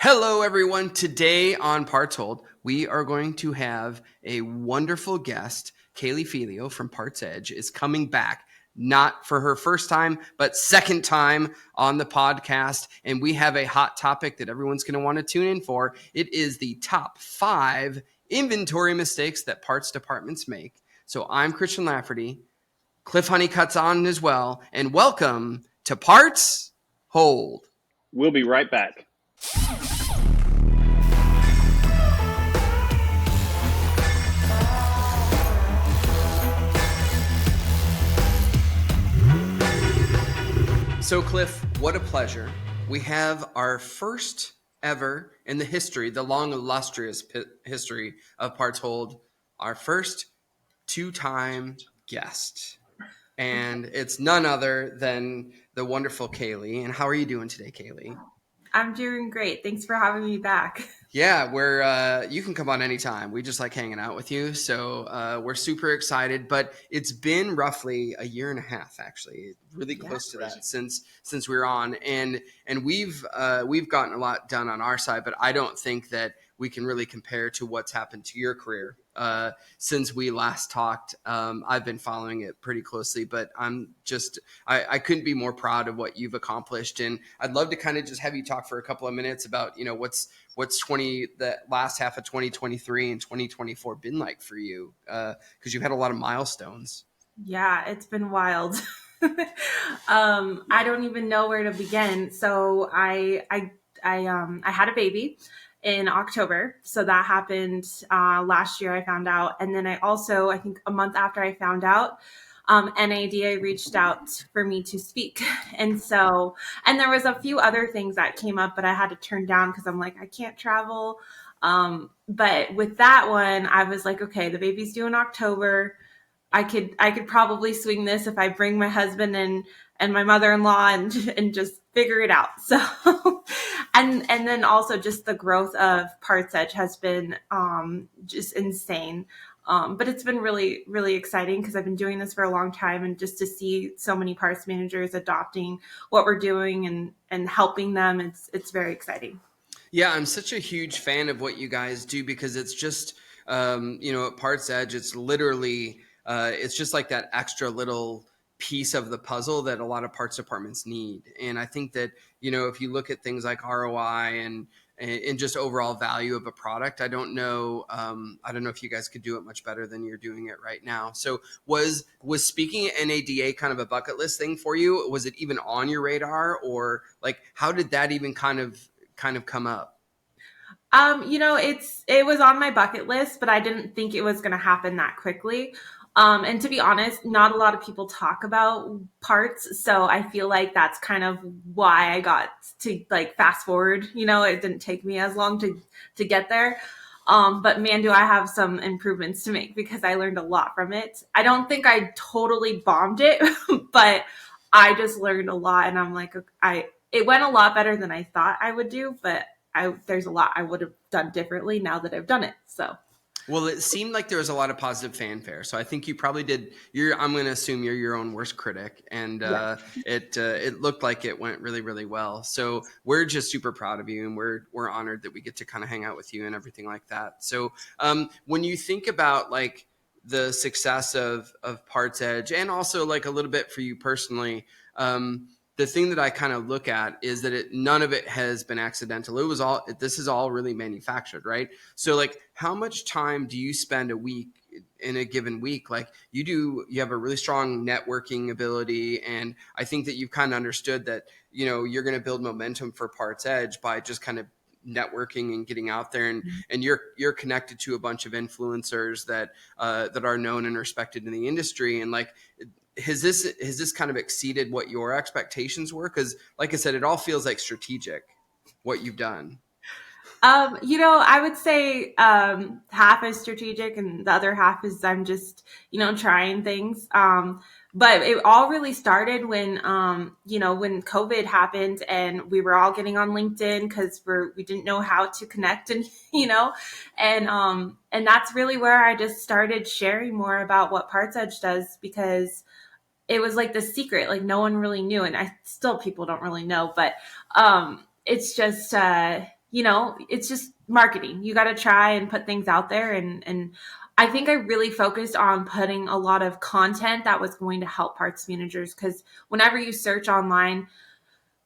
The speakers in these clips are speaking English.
Hello, everyone. Today on Parts Hold, we are going to have a wonderful guest. Kaylee Felio from Parts Edge is coming back, not for her first time, but second time on the podcast. And we have a hot topic that everyone's going to want to tune in for. It is the top 5 inventory mistakes that parts departments make. So I'm Christian Lafferty. Cliff Honeycutt's on as well. And welcome to Parts Hold. We'll be right back. So, Cliff, what a pleasure. We have our first ever in the history, the long, illustrious history of Parts Hold, our first 2-time guest. And it's none other than the wonderful Kaylee. And how are you doing today, Kaylee? I'm doing great. Thanks for having me back. Yeah, you can come on anytime. We just like hanging out with you. So we're super excited, but it's been roughly a year and a half, actually, really close to that since we were on. And we've gotten a lot done on our side, but I don't think that we can really compare to what's happened to your career since we last talked. I've been following it pretty closely, but I couldn't be more proud of what you've accomplished. And I'd love to kind of just have you talk for a couple of minutes about, what's the last half of 2023 and 2024 been like for you? Because you've had a lot of milestones. Yeah, it's been wild. I don't even know where to begin. So I had a baby in October. So that happened last year, I found out. And then I think a month after I found out, NADA reached out for me to speak. And there was a few other things that came up, but I had to turn down because I'm like, I can't travel. But with that one, I was like, okay, the baby's due in October. I could probably swing this if I bring my husband and my mother-in-law and just figure it out. So, and then also just the growth of Parts Edge has been just insane. But it's been really, really exciting because I've been doing this for a long time, and just to see so many parts managers adopting what we're doing and helping them, it's very exciting. Yeah, I'm such a huge fan of what you guys do because it's just, at Parts Edge, it's literally, it's just like that extra little piece of the puzzle that a lot of parts departments need. And I think that, if you look at things like ROI and just overall value of a product, I don't know if you guys could do it much better than you're doing it right now. So was speaking at NADA kind of a bucket list thing for you? Was it even on your radar, or like, how did that even kind of come up? It was on my bucket list, but I didn't think it was going to happen that quickly. And to be honest, not a lot of people talk about parts. So I feel like that's kind of why I got to fast forward. It didn't take me as long to get there. But man, do I have some improvements to make because I learned a lot from it. I don't think I totally bombed it, but I just learned a lot. And I'm like, it went a lot better than I thought I would do, but there's a lot I would have done differently now that I've done it. So. Well, it seemed like there was a lot of positive fanfare. So I think you probably did. I'm going to assume you're your own worst critic, and it looked like it went really, really well. So we're just super proud of you, and we're honored that we get to kind of hang out with you and everything like that. So when you think about like the success of Parts Edge, and also like a little bit for you personally, the thing that I kind of look at is that none of it has been accidental. This is all really manufactured, right? So like, how much time do you spend a week in a given week? Like you have a really strong networking ability. And I think that you've kind of understood that, you're going to build momentum for Parts Edge by just kind of networking and getting out there, and you're connected to a bunch of influencers that are known and respected in the industry. And like, has this kind of exceeded what your expectations were? Because like I said, it all feels like strategic, what you've done. I would say half is strategic and the other half is I'm just, trying things. But it all really started when when COVID happened and we were all getting on LinkedIn because we didn't know how to connect and, and that's really where I just started sharing more about what Parts Edge does, because it was like the secret, like no one really knew. And people don't really know, but it's just, it's just marketing. You got to try and put things out there. And I think I really focused on putting a lot of content that was going to help parts managers, because whenever you search online,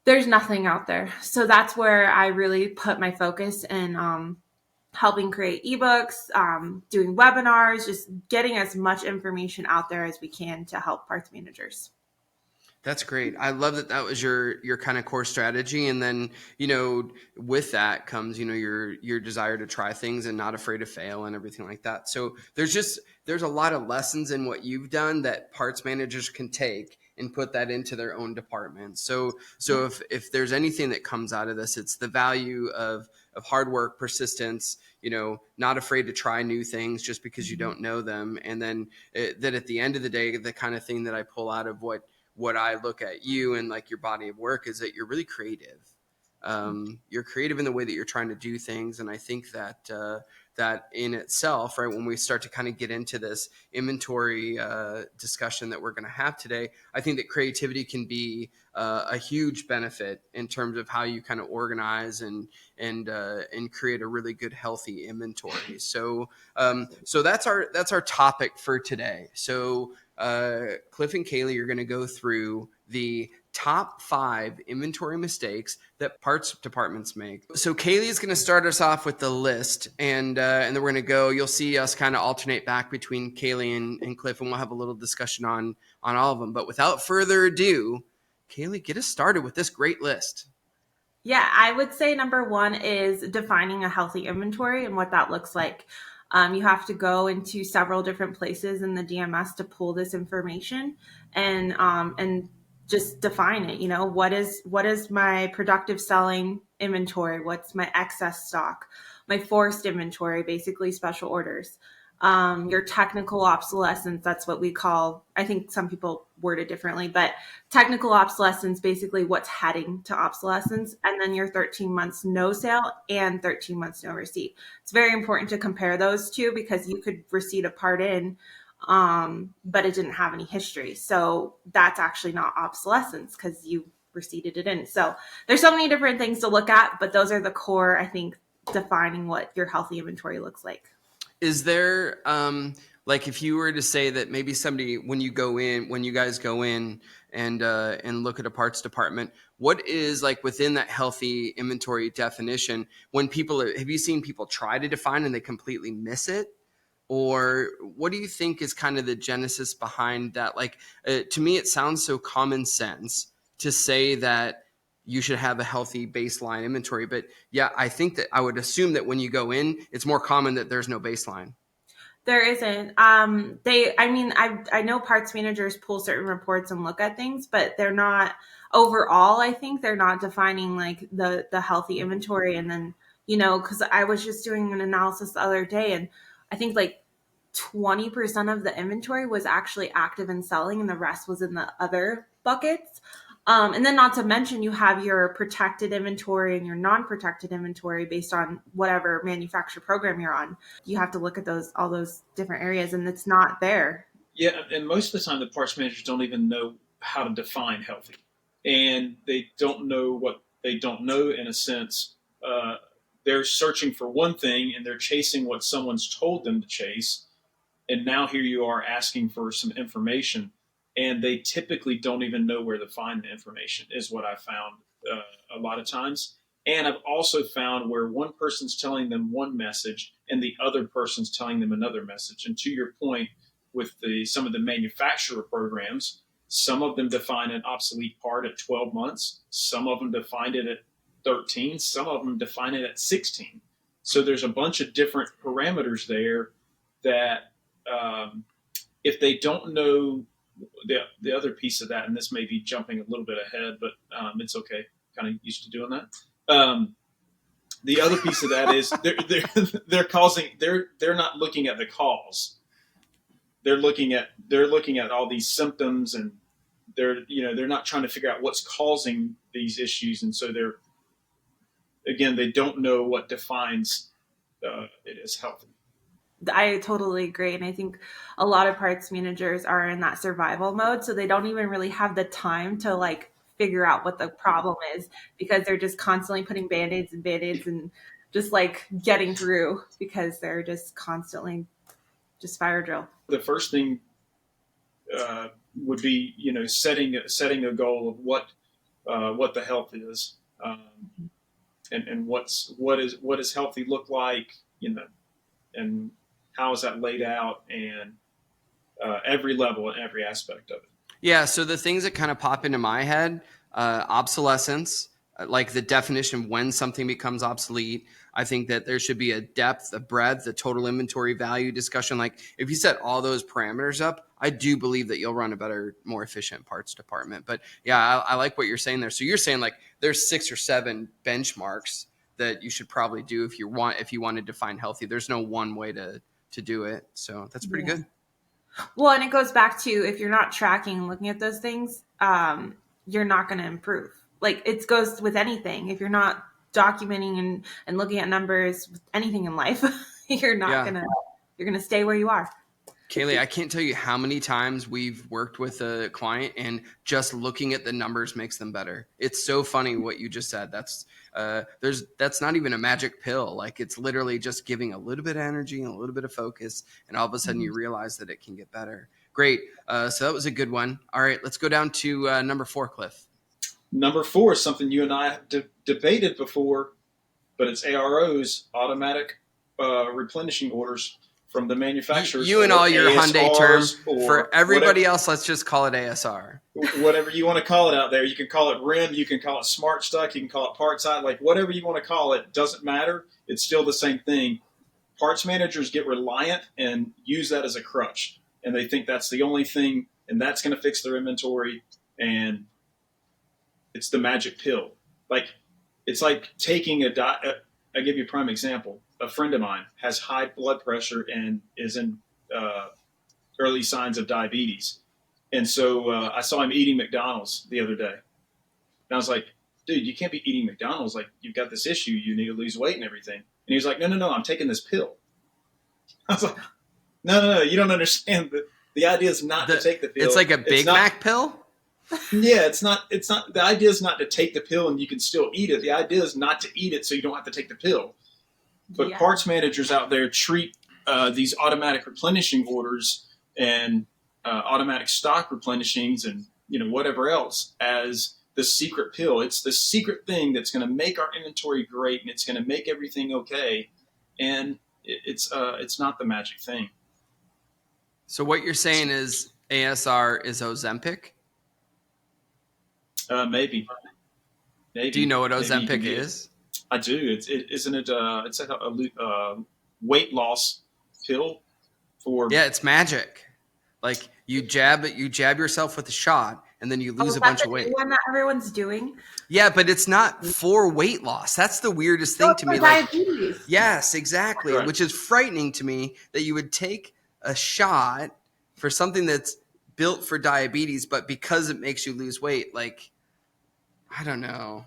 there's nothing out there. So that's where I really put my focus in, helping create ebooks, doing webinars, just getting as much information out there as we can to help parts managers. That's great. I love that that was your kind of core strategy. And then, with that comes, your desire to try things and not afraid to fail and everything like that. So there's a lot of lessons in what you've done that parts managers can take and put that into their own department. So if there's anything that comes out of this, it's the value of hard work, persistence, not afraid to try new things just because you don't know them. And then that at the end of the day, the kind of thing that I pull out of what I look at you and like your body of work is that you're really creative. You're creative in the way that you're trying to do things. And I think that that in itself, right, when we start to kind of get into this inventory discussion that we're going to have today, I think that creativity can be a huge benefit in terms of how you kind of organize and create a really good, healthy inventory. So that's our topic for today. So Cliff and Kaylee are going to go through the top 5 inventory mistakes that parts departments make. So Kaylee is going to start us off with the list, and then we're going to go. You'll see us kind of alternate back between Kaylee and Cliff, and we'll have a little discussion on all of them. But without further ado, Kaylee, get us started with this great list. Yeah, I would say number one is defining a healthy inventory and what that looks like. You have to go into several different places in the DMS to pull this information and just define it. What is my productive selling inventory? What's my excess stock? My forced inventory, basically special orders. Your technical obsolescence, that's what we call, I think some people word it differently, but technical obsolescence, basically what's heading to obsolescence. And then your 13 months no sale and 13 months no receipt. It's very important to compare those two, because you could receipt a part in, but it didn't have any history. So that's actually not obsolescence because you receipted it in. So there's so many different things to look at, but those are the core, I think, defining what your healthy inventory looks like. Is there like if you were to say that maybe somebody when you guys go in and look at a parts department, what is like within that healthy inventory definition when have you seen people try to define and they completely miss it? Or what do you think is kind of the genesis behind that? Like to me, it sounds so common sense to say that you should have a healthy baseline inventory. But yeah, I think that I would assume that when you go in, it's more common that there's no baseline. There isn't. I know parts managers pull certain reports and look at things, but they're not overall. I think they're not defining like the healthy inventory. And then, because I was just doing an analysis the other day, and I think like 20% of the inventory was actually active and selling, and the rest was in the other buckets. And then not to mention you have your protected inventory and your non-protected inventory based on whatever manufacturer program you're on. You have to look at all those different areas, and it's not there. Yeah, and most of the time, the parts managers don't even know how to define healthy, and they don't know what they don't know. In a sense, they're searching for one thing, and they're chasing what someone's told them to chase. And now here you are asking for some information, and they typically don't even know where to find the information. Is what I found a lot of times. And I've also found where one person's telling them one message and the other person's telling them another message. And to your point, with some of the manufacturer programs, some of them define an obsolete part at 12 months. Some of them define it at 13. Some of them define it at 16. So there's a bunch of different parameters there that if they don't know the other piece of that, and this may be jumping a little bit ahead, but it's okay. Kind of used to doing that. The other piece of that is they're not looking at the cause. They're looking at all these symptoms, and they're not trying to figure out what's causing these issues, and so they don't know what defines it as healthy. I totally agree. And I think a lot of parts managers are in that survival mode. So they don't even really have the time to like figure out what the problem is, because they're just constantly putting band-aids and just like getting through, because they're just constantly just fire drill. The first thing would be, setting a goal of what the health is, and what does healthy look like, and how is that laid out, and every level and every aspect of it. Yeah, so the things that kind of pop into my head, obsolescence, like the definition of when something becomes obsolete. I think that there should be a depth, a breadth, a total inventory value discussion. Like if you set all those parameters up, I do believe that you'll run a better, more efficient parts department. But yeah, I like what you're saying there. So you're saying like there's 6 or 7 benchmarks that you should probably do if you want to define healthy. There's no one way to do it. So that's pretty good. Well, and it goes back to, if you're not tracking and looking at those things, you're not going to improve. Like it goes with anything. If you're not documenting and looking at numbers with anything in life, you're going to stay where you are. Kaylee, I can't tell you how many times we've worked with a client and just looking at the numbers makes them better. It's so funny what you just said. That's not even a magic pill. Like it's literally just giving a little bit of energy and a little bit of focus, and all of a sudden you realize that it can get better. Great. So that was a good one. All right, let's go down to number 4, Cliff. Number 4 is something you and I have debated before, but it's AROs, automatic replenishing orders from the manufacturers. You and all your Hyundai terms. For everybody whatever, else, let's just call it ASR. Whatever you want to call it out there. You can call it RIM, you can call it Smart Stuck, you can call it Parts Side, like whatever you want to call it, doesn't matter. It's still the same thing. Parts managers get reliant and use that as a crutch, and they think that's the only thing, and that's going to fix their inventory, and it's the magic pill. Like it's like taking I'll give you a prime example. A friend of mine has high blood pressure and is in early signs of diabetes. And so I saw him eating McDonald's the other day. And I was like, dude, you can't be eating McDonald's. Like, you've got this issue. You need to lose weight and everything. And he was like, no, I'm taking this pill. I was like, no, you don't understand. The idea is not to take the pill. It's like a Big Mac pill? Yeah, it's not. The idea is not to take the pill and you can still eat it. The idea is not to eat it so you don't have to take the pill. But parts managers out there treat these automatic replenishing orders and automatic stock replenishings and whatever else as the secret pill. It's the secret thing that's going to make our inventory great, and it's going to make everything okay. And it's not the magic thing. So what you're saying is ASR is Ozempic? Maybe. Do you know what Ozempic is? I do. Isn't it? It's a weight loss pill for. Yeah, it's magic. Like you jab yourself with a shot, and then you lose a bunch of weight. One that everyone's doing. Yeah, but it's not for weight loss. That's the weirdest thing to me. Diabetes. Yes, exactly. Right. Which is frightening to me that you would take a shot for something that's built for diabetes, but because it makes you lose weight, like I don't know.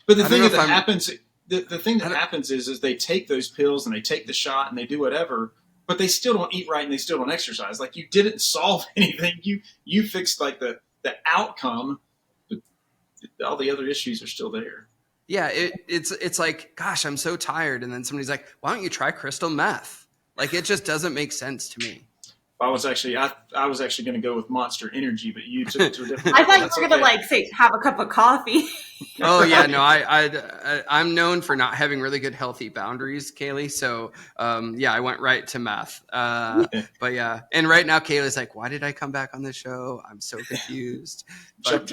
But the thing that happens. The thing that happens is they take those pills and they take the shot and they do whatever, but they still don't eat right and they still don't exercise. Like you didn't solve anything. You fixed like the outcome, but all the other issues are still there. Yeah, it's like, gosh, I'm so tired, and then somebody's like, why don't you try crystal meth? Like it just doesn't make sense to me. I was actually going to go with Monster Energy, but you took it to a different. I thought you were going to say have a cup of coffee. Oh yeah, no, I'm known for not having really good healthy boundaries, Kaylee. So I went right to meth. But yeah, and right now Kaylee's like, why did I come back on the show? I'm so confused. But,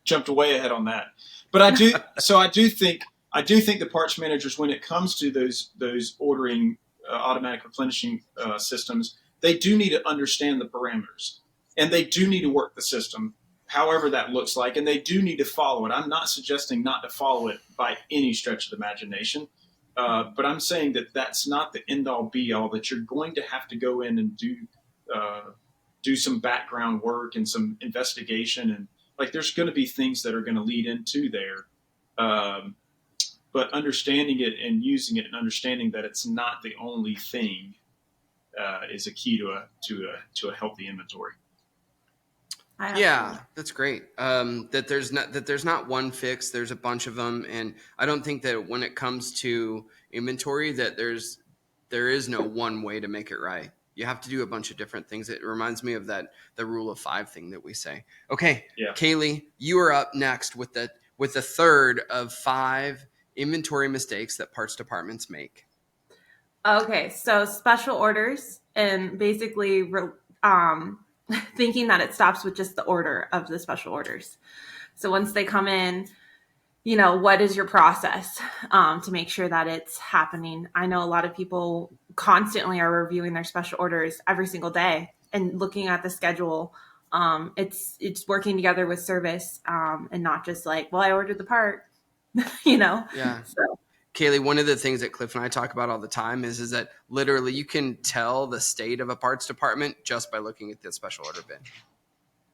jumped way ahead on that. But I do. So I do think the parts managers, when it comes to those ordering automatic replenishing systems, they do need to understand the parameters, and they do need to work the system, however that looks like, and they do need to follow it. I'm not suggesting not to follow it by any stretch of the imagination, but I'm saying that that's not the end-all, be-all, that you're going to have to go in and do some background work and some investigation, and like there's going to be things that are going to lead into there. But understanding it and using it and understanding that it's not the only thing is a key to a healthy inventory. absolutely. Yeah, that's great. That there's not one fix. There's a bunch of them, and I don't think that when it comes to inventory that there is no one way to make it right. You have to do a bunch of different things. It reminds me of the rule of five thing that we say. Okay, Yeah. Kaylee, you are up next with the third of five inventory mistakes that parts departments make. Okay, so special orders and basically um, thinking that it stops with just the order of the special orders. So once they come in, what is your process to make sure that it's happening? I know a lot of people constantly are reviewing their special orders every single day and looking at the schedule. It's working together with service and not just like, well, I ordered the part, Yeah. So Kaylee, one of the things that Cliff and I talk about all the time is that literally you can tell the state of a parts department just by looking at the special order bin.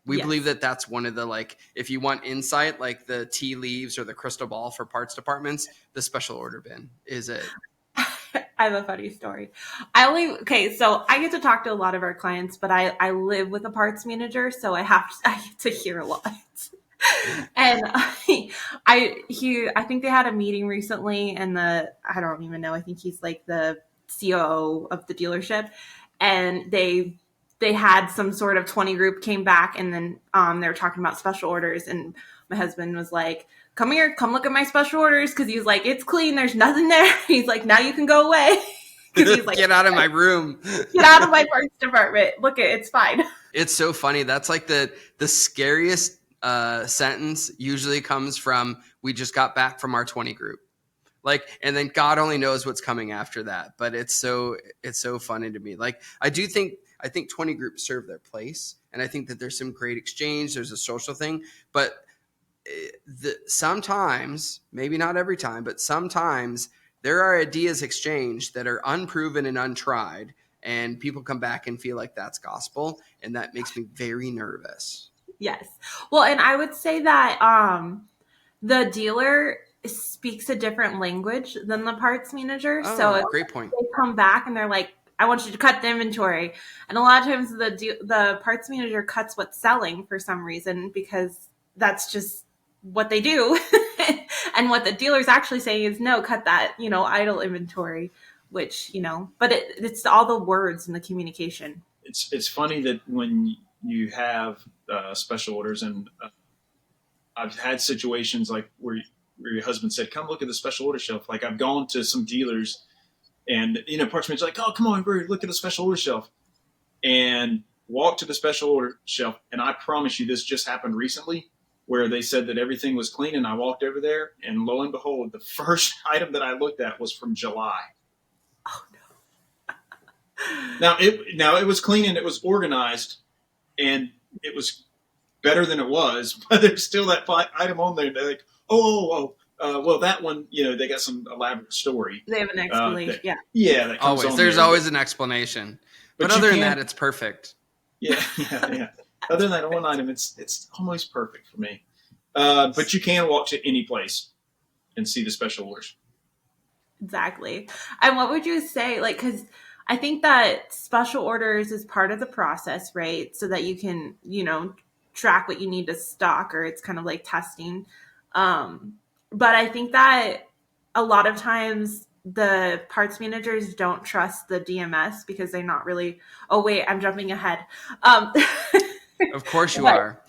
We yes. believe that that's one of the, if you want insight, like the tea leaves or the crystal ball for parts departments, the special order bin is it. I have a funny story. So I get to talk to a lot of our clients, but I live with a parts manager, so I get to hear a lot. And I think they had a meeting recently, and I don't even know. I think he's like the COO of the dealership, and they had some sort of 20 group came back, and then they were talking about special orders, and my husband was like, come here, come look at my special orders, because he's like, it's clean, there's nothing there. He's like, now you can go away. He's like, get out of my room. Get out of my parts department. Look, it's fine. It's so funny. That's like the scariest sentence usually comes from, we just got back from our 20 group. And then God only knows what's coming after that. But it's so funny to me. I think 20 groups serve their place. And I think that there's some great exchange. There's a social thing. But sometimes, maybe not every time, but sometimes there are ideas exchanged that are unproven and untried. And people come back and feel like that's gospel. And that makes me very nervous. Yes. Well, and I would say that the dealer speaks a different language than the parts manager. Oh, so great point. They come back and they're like, I want you to cut the inventory. And a lot of times the parts manager cuts what's selling for some reason, because that's just what they do. And what the dealer's actually saying is, no, cut that, idle inventory, which, but it's all the words and the communication. It's funny that when you have special orders, and I've had situations like where your husband said, come look at the special order shelf. Like, I've gone to some dealers, and parts manager's like, oh, come on, Barry, look at the special order shelf, and walk to the special order shelf. And I promise you, this just happened recently, where they said that everything was clean, and I walked over there, and lo and behold, the first item that I looked at was from July. Oh no. Now it was clean and it was organized, and it was better than it was, but there's still that item on there. And they're like, well, that one, they got some elaborate story. They have an explanation. Yeah. That comes always. There's always an explanation. But other than that, it's perfect. Yeah. Other than that one item, it's almost perfect for me. But you can walk to any place and see the special orders. Exactly. And what would you say, because I think that special orders is part of the process, right? So that you can, track what you need to stock, or it's kind of like testing. But I think that a lot of times the parts managers don't trust the DMS because they're not really, oh wait, I'm jumping ahead. Of course you are.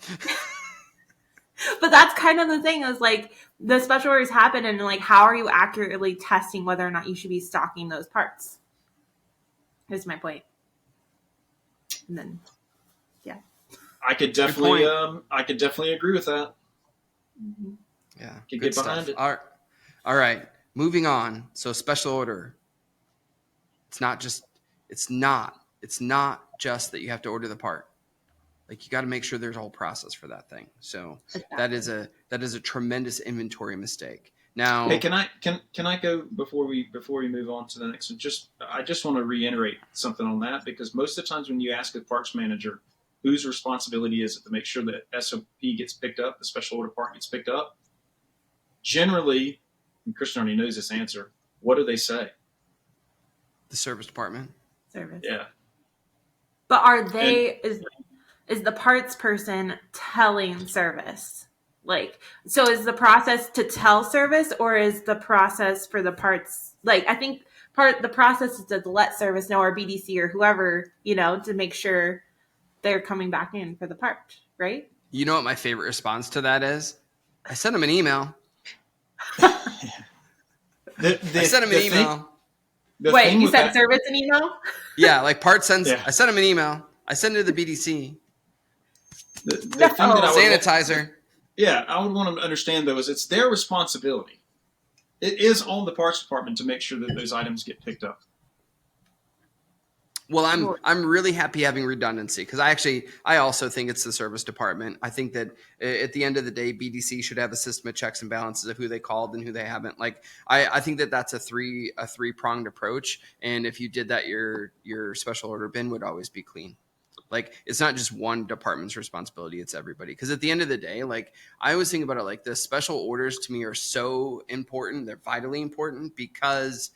But that's kind of the thing, is like the special orders happen, and like, how are you accurately testing whether or not you should be stocking those parts? Is my point. And then, yeah. I could definitely agree with that. Mm-hmm. Yeah. Could Good get behind stuff. it. All right. Moving on. So special order. It's not just that you have to order the part. Like, you got to make sure there's a whole process for that thing. So exactly. that is a tremendous inventory mistake. Now, hey, can I go before we move on to the next one? I just want to reiterate something on that, because most of the times when you ask a parts manager whose responsibility is it to make sure that SOP gets picked up, the special order part gets picked up, generally, and Christian already knows this answer, what do they say? The service department. Service. Yeah. But are they is the parts person telling service? Like, so is the process to tell service, or is the process for the parts, like, I think the process is to let service know, or BDC or whoever, to make sure they're coming back in for the part, right? You know what my favorite response to that is? I sent them an email. I sent them an email. Wait, you sent service an email? Yeah, like part sends. Yeah. I sent them an email. I sent it to the BDC. The thing that I would sanitizer. I would want them to understand, though, is it's their responsibility. It is on the parts department to make sure that those items get picked up. Well, I'm really happy having redundancy, because I also think it's the service department. I think that at the end of the day, BDC should have a system of checks and balances of who they called and who they haven't. Like, I think that that's a three-pronged approach. And if you did that, your special order bin would always be clean. Like, it's not just one department's responsibility, it's everybody. Because at the end of the day, like, I always think about it like this: special orders to me are so important. They're vitally important, because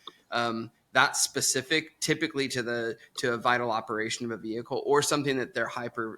that's specific typically to a vital operation of a vehicle, or something that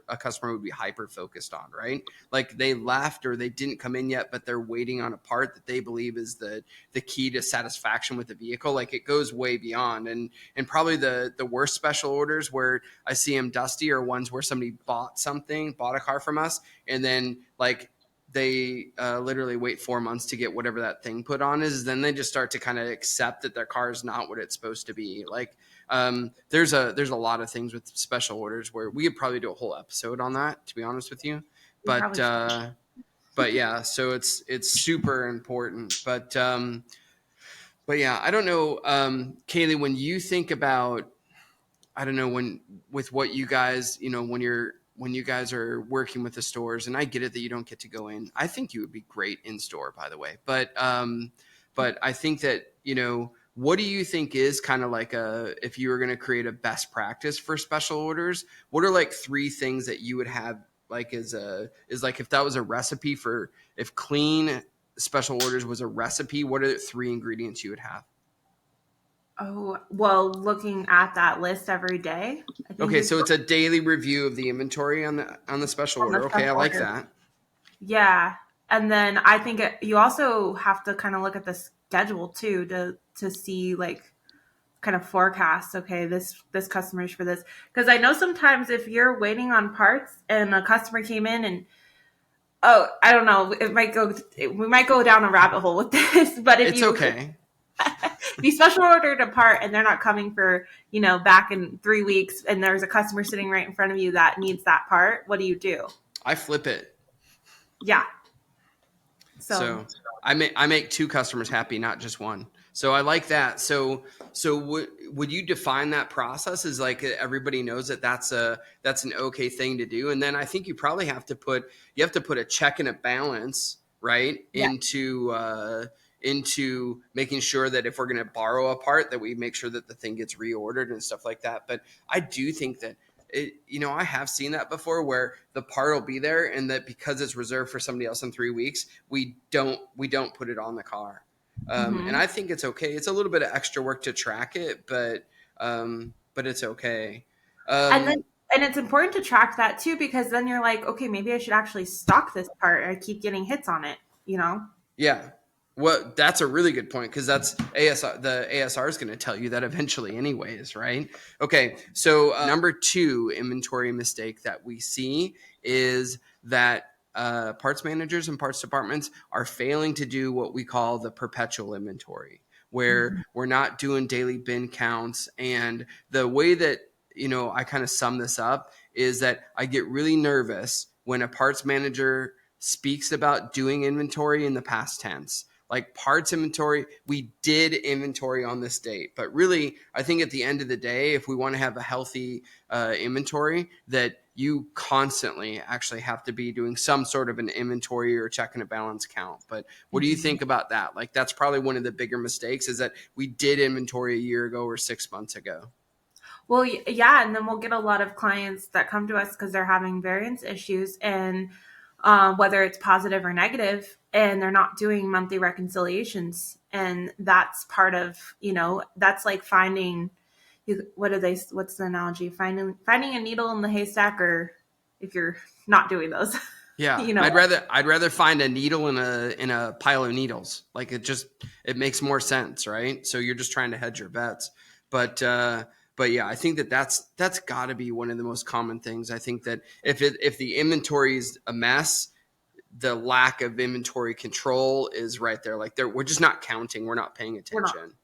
a customer would be hyper focused on, right? Like, they left or they didn't come in yet, but they're waiting on a part that they believe is the key to satisfaction with the vehicle. Like, it goes way beyond. And probably the worst special orders where I see them dusty are ones where somebody bought a car from us, and then like they literally wait 4 months to get whatever that thing put on is. Then they just start to kind of accept that their car is not what it's supposed to be. Like, there's a lot of things with special orders where we could probably do a whole episode on that, to be honest with you. But yeah, so it's super important. But yeah, I don't know, Kaylee, when you think about, I don't know, with what you guys, when you guys are working with the stores, and I get it that you don't get to go in. I think you would be great in store, by the way. But I think that, what do you think is kind of like if you were going to create a best practice for special orders, what are like 3 things that you would have, like, is like, if that was a recipe for, if clean special orders was a recipe, what are the 3 ingredients you would have? Oh, well, looking at that list every day. Okay, so it's a daily review of the inventory on the special order. Okay, I like that. Yeah, and then I think you also have to kind of look at the schedule too to see, like, kind of forecast. Okay, this customer's for this, because I know sometimes if you're waiting on parts and a customer came in and, oh, I don't know, we might go down a rabbit hole with this, but if you special ordered a part and they're not coming for, back in 3 weeks, and there's a customer sitting right in front of you that needs that part, what do you do? I flip it. Yeah. So I make 2 customers happy, not just one. So I like that. So would you define that process as like everybody knows that that's an okay thing to do? And then I think you probably have to put a check and a balance, right? Yeah. Into making sure that if we're going to borrow a part, that we make sure that the thing gets reordered and stuff like that. But I do think that I have seen that before, where the part will be there, and that because it's reserved for somebody else in 3 weeks, we don't put it on the car. And I think it's okay. It's a little bit of extra work to track it, but it's okay. And it's important to track that too, because then you're like, okay, maybe I should actually stock this part. I keep getting hits on it, Yeah. Well, that's a really good point, because that's ASR. The ASR is going to tell you that eventually anyways, right? Okay, so number 2 inventory mistake that we see is that parts managers and parts departments are failing to do what we call the perpetual inventory, where we're not doing daily bin counts. And the way that, I kind of sum this up is that I get really nervous when a parts manager speaks about doing inventory in the past tense. Like, parts inventory, we did inventory on this date. But really, I think at the end of the day, if we want to have a healthy inventory, that you constantly actually have to be doing some sort of an inventory or check and a balance count. But what do you think about that? Like, that's probably one of the bigger mistakes, is that we did inventory a year ago or 6 months ago. Well, yeah, and then we'll get a lot of clients that come to us because they're having variance issues, and whether it's positive or negative, and they're not doing monthly reconciliations. And that's part of, that's like finding, what's the analogy? Finding a needle in the haystack, or if you're not doing those. Yeah, You know, I'd rather find a needle in a pile of needles. Like it makes more sense, right? So you're just trying to hedge your bets. But but yeah, I think that's got to be one of the most common things. I think that if the inventory is a mess, the lack of inventory control is right there. Like we're just not counting, we're not paying we're not. attention.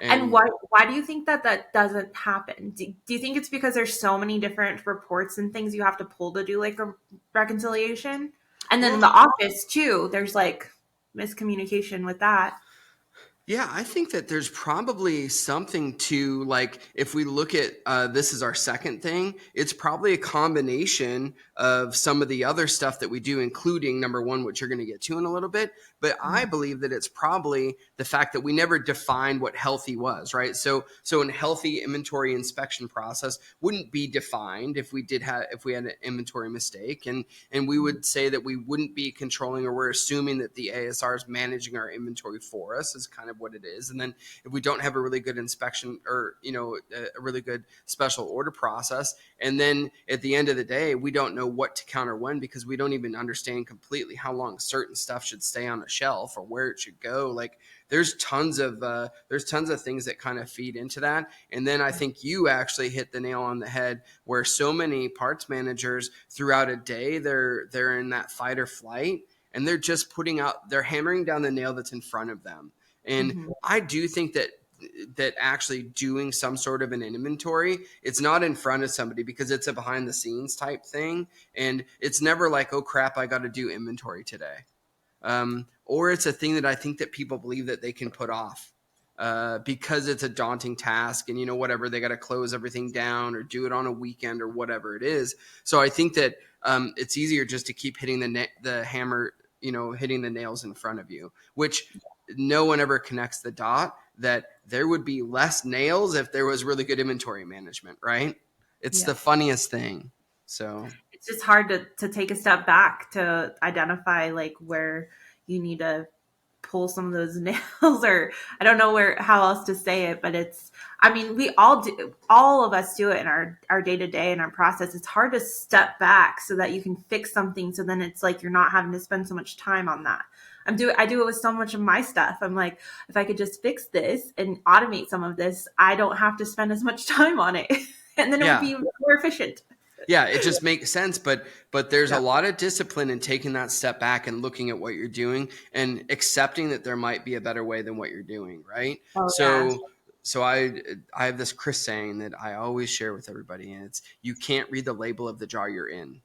And And why do you think that doesn't happen? Do you think it's because there's so many different reports and things you have to pull to do like a reconciliation? And then in the well, office too, there's like miscommunication with that. yeah, I think that there's probably something to like if we look at this is our second thing, it's probably a combination of some of the other stuff that we do, including number one, which you're going to get to in a little bit. But I believe that it's probably the fact that we never defined what healthy was, right? So an healthy inventory inspection process wouldn't be defined if we had an inventory mistake, and we would say that we wouldn't be controlling, or we're assuming that the ASR is managing our inventory for us is kind of what it is. And then if we don't have a really good inspection or a really good special order process, and then at the end of the day we don't know what to counter when, because we don't even understand completely how long certain stuff should stay on a shelf or where it should go. Like there's tons of things that kind of feed into that. And then I think you actually hit the nail on the head, where so many parts managers throughout a day, they're in that fight or flight, and they're hammering down the nail that's in front of them. And Mhm. I do think that actually doing some sort of an inventory, it's not in front of somebody because it's a behind the scenes type thing. And it's never like, oh crap, I got to do inventory today. Or it's a thing that I think that people believe that they can put off because it's a daunting task, and whatever, they got to close everything down or do it on a weekend or whatever it is. So I think that it's easier just to keep hitting the hammer, hitting the nails in front of you, which no one ever connects the dot that there would be less nails if there was really good inventory management, right? It's Yeah. the funniest thing. So It's just hard to take a step back to identify like where you need to pull some of those nails, or I don't know how else to say it, but I mean, all of us do it in our day to day and our process. It's hard to step back so that you can fix something. So then it's like, you're not having to spend so much time on that. I do it with so much of my stuff. I'm like, if I could just fix this and automate some of this, I don't have to spend as much time on it. And then it would yeah. be more efficient. Yeah, it just makes sense, but there's a Yeah. lot of discipline in taking that step back and looking at what you're doing and accepting that there might be a better way than what you're doing, right? Oh yeah. So I have this Chris saying that I always share with everybody, and it's, you can't read the label of the jar you're in.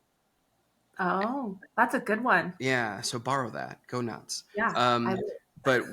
Oh, that's a good one. Yeah, so borrow that. Go nuts. Yeah. I But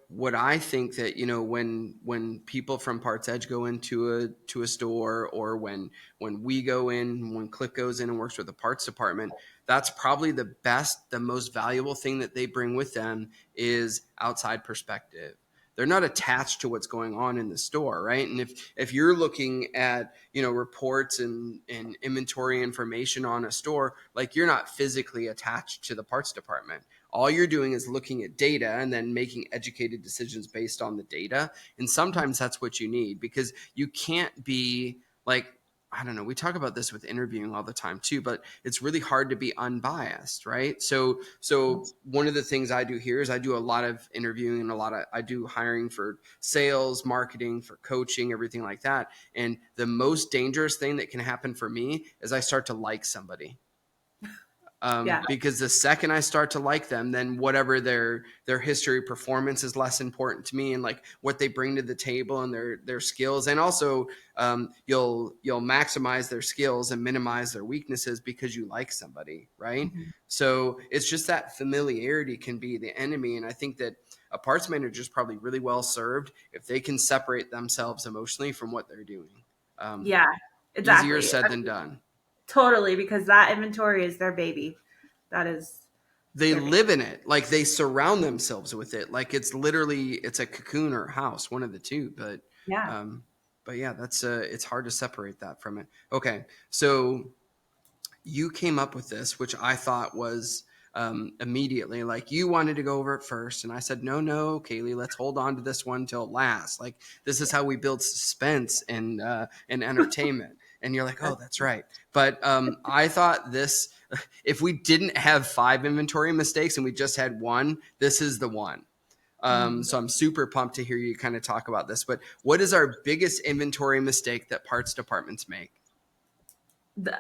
what I think that when people from Parts Edge go into a store, or when we go in, when Cliff goes in and works with the parts department, that's probably the most valuable thing that they bring with them is outside perspective. They're not attached to what's going on in the store, right? And if you're looking at reports and inventory information on a store, like, you're not physically attached to the parts department. All you're doing is looking at data and then making educated decisions based on the data. And sometimes that's what you need, because you can't be like, I don't know, we talk about this with interviewing all the time too, but it's really hard to be unbiased, right? So one of the things I do here is I do a lot of interviewing and I do hiring for sales, marketing, for coaching, everything like that. And the most dangerous thing that can happen for me is I start to like somebody. Yeah. Because the second I start to like them, then whatever their history performance is less important to me, and like what they bring to the table and their skills. And also you'll maximize their skills and minimize their weaknesses because you like somebody, right? Mhm. So it's just that familiarity can be the enemy. And I think that a parts manager is probably really well served if they can separate themselves emotionally from what they're doing. Yeah, Easier exactly. said than done. Totally, because that inventory is their baby. That is They their baby. live in it, like they surround themselves with it, like it's a cocoon or a house, one of the two. Yeah. um but yeah, that's it's hard to separate that from it. Okay, so you came up with this, which I thought was immediately, like, you wanted to go over it first, and I said, no, Kaylee, let's hold on to this one till last. Like, this is how we build suspense and entertainment. and you're like, oh, that's right. But I thought this, if we didn't have 5 inventory mistakes and we just had one, this is the one. So I'm super pumped to hear you kind of talk about this. But what is our biggest inventory mistake that parts departments make?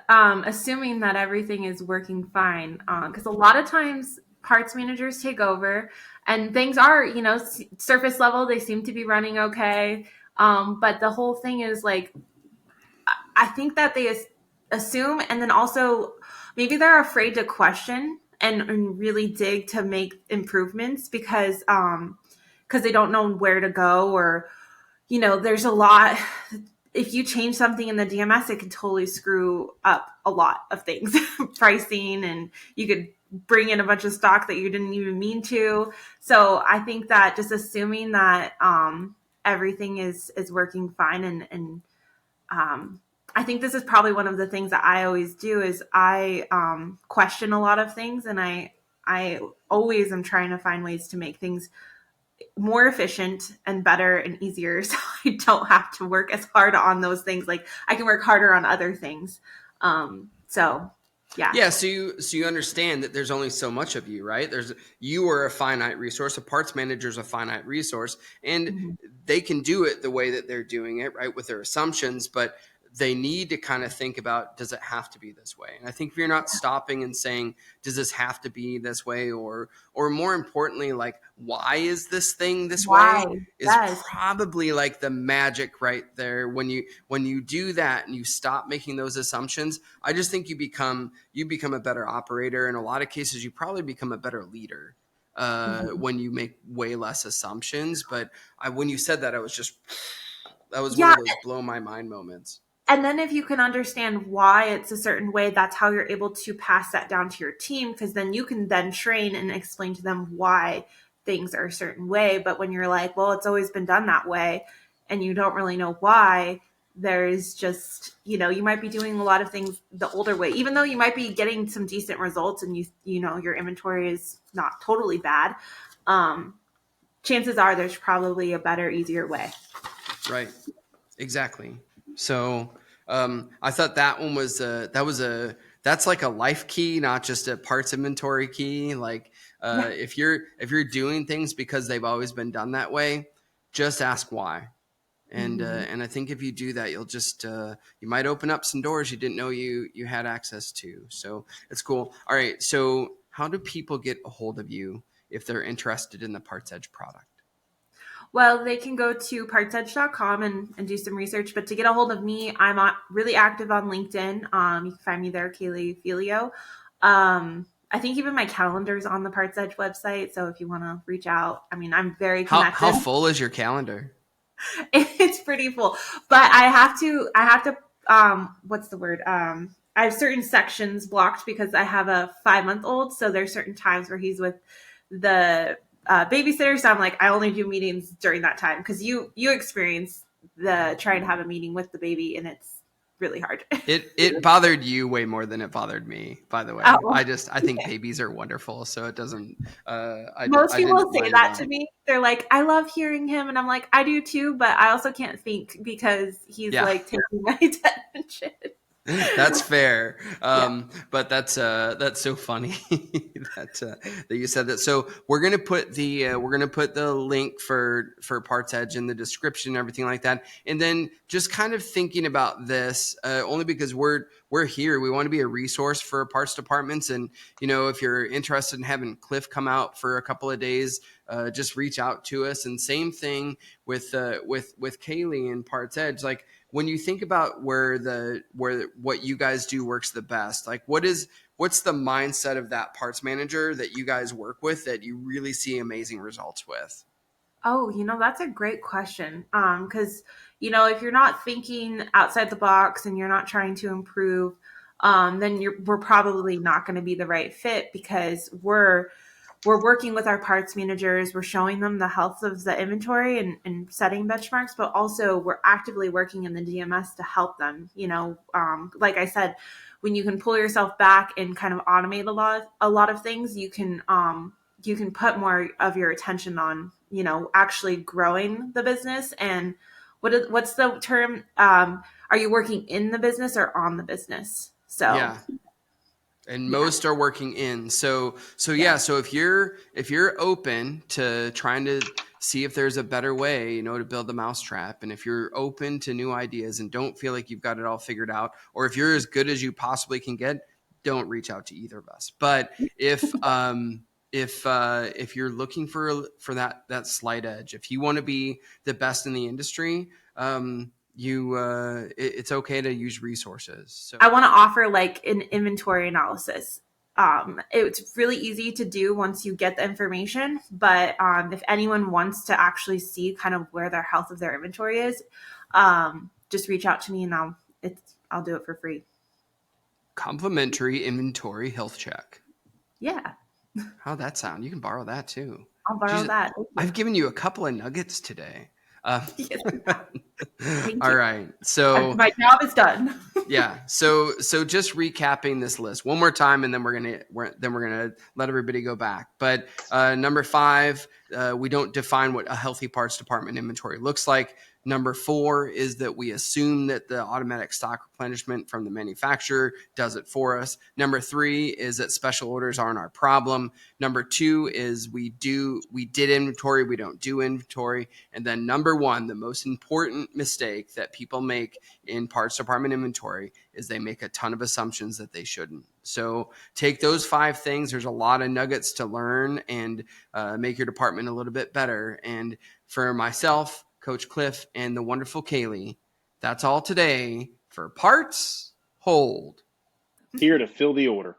Assuming that everything is working fine, because a lot of times parts managers take over and things are, surface level, they seem to be running okay. But the whole thing is like, I think that they assume, and then also maybe they're afraid to question and really dig to make improvements because they don't know where to go, or there's a lot. If you change something in the DMS, it can totally screw up a lot of things, pricing, and you could bring in a bunch of stock that you didn't even mean to. So I think that just assuming that everything is working fine, and I think this is probably one of the things that I always do is I question a lot of things, and I always am trying to find ways to make things more efficient and better and easier, so I don't have to work as hard on those things. Like I can work harder on other things. So yeah. So you understand that there's only so much of you, right? You are a finite resource. A parts manager is a finite resource, and they can do it the way that they're doing it, right, with their assumptions, but they need to kind of think about, does it have to be this way? And I think if you're not stopping and saying, does this have to be this way? Or more importantly, like, why is this thing this way is probably like the magic right there. When you do that and you stop making those assumptions, I just think you become a better operator. In a lot of cases, you probably become a better leader when you make way less assumptions. But when you said that, that was one of those blow my mind moments. And then if you can understand why it's a certain way, that's how you're able to pass that down to your team, because then you can then train and explain to them why things are a certain way. But when you're like, well, it's always been done that way, and you don't really know why, there's just, you might be doing a lot of things the older way, even though you might be getting some decent results and your inventory is not totally bad. Chances are there's probably a better, easier way. Right. Exactly. So I thought that one was that's like a life key, not just a parts inventory key. Like if you're doing things because they've always been done that way, just ask why. And I think if you do that, you'll just you might open up some doors you didn't know you had access to. So it's cool. All right. So how do people get a hold of you if they're interested in the Parts Edge product? Well, they can go to partsedge.com and do some research. But to get a hold of me, I'm really active on LinkedIn. You can find me there, Kaylee Felio. I think even my calendar's on the Parts Edge website. So if you want to reach out, I'm very connected. How full is your calendar? It's pretty full. But I have to, what's the word? I have certain sections blocked because I have a 5-month-old. So there's certain times where he's with the babysitter. So I'm like, I only do meetings during that time, because you experience the trying to have a meeting with the baby, and it's really hard. It bothered you way more than it bothered me, by the way. Oh, I think babies are wonderful, so it doesn't most people say that to me. They're like, I love hearing him, and I'm like, I do too, but I also can't think because he's like taking my attention. That's fair. But that's so funny that you said that. So we're gonna put the link for Parts Edge in the description and everything like that. And then just kind of thinking about this, only because we're here. We want to be a resource for parts departments. And if you're interested in having Cliff come out for a couple of days, just reach out to us. And same thing with Kaylee and Parts Edge. Like, when you think about where what you guys do works the best, like what's the mindset of that parts manager that you guys work with that you really see amazing results with? Oh, that's a great question. Because, if you're not thinking outside the box and you're not trying to improve, then we're probably not going to be the right fit, because we're working with our parts managers. We're showing them the health of the inventory and setting benchmarks, but also we're actively working in the DMS to help them. Like I said, when you can pull yourself back and kind of automate a lot of things, you can put more of your attention on, actually growing the business and what's the term? Are you working in the business or on the business? So Yeah. And yeah, most are working in. So yeah. so if you're open to trying to see if there's a better way, you know, to build the mousetrap, and if you're open to new ideas and don't feel like you've got it all figured out, or if you're as good as you possibly can get, don't reach out to either of us. But if you're looking for that slight edge, if you want to be the best in the industry, it's okay to use resources. So I want to offer like an inventory analysis. It's really easy to do once you get the information, but if anyone wants to actually see kind of where their health of their inventory is, just reach out to me and I'll do it for free. complimentary inventory health check. Yeah, How'd that sound? You can borrow that too. I'll borrow Jeez, that. I've given you a couple of nuggets today. Yes, thank All you. right. So My job is done. yeah. So just recapping this list one more time, and then we're gonna let everybody go back. But number 5, we don't define what a healthy parts department inventory looks like. Number 4 is that we assume that the automatic stock replenishment from the manufacturer does it for us. Number 3 is that special orders aren't our problem. Number 2 is we did inventory, we don't do inventory. And then number 1, the most important mistake that people make in parts department inventory is they make a ton of assumptions that they shouldn't. So take those 5 things. There's a lot of nuggets to learn and make your department a little bit better. And for myself, Coach Cliff, and the wonderful Kaylee, that's all today for Parts Hold. Here to fill the order.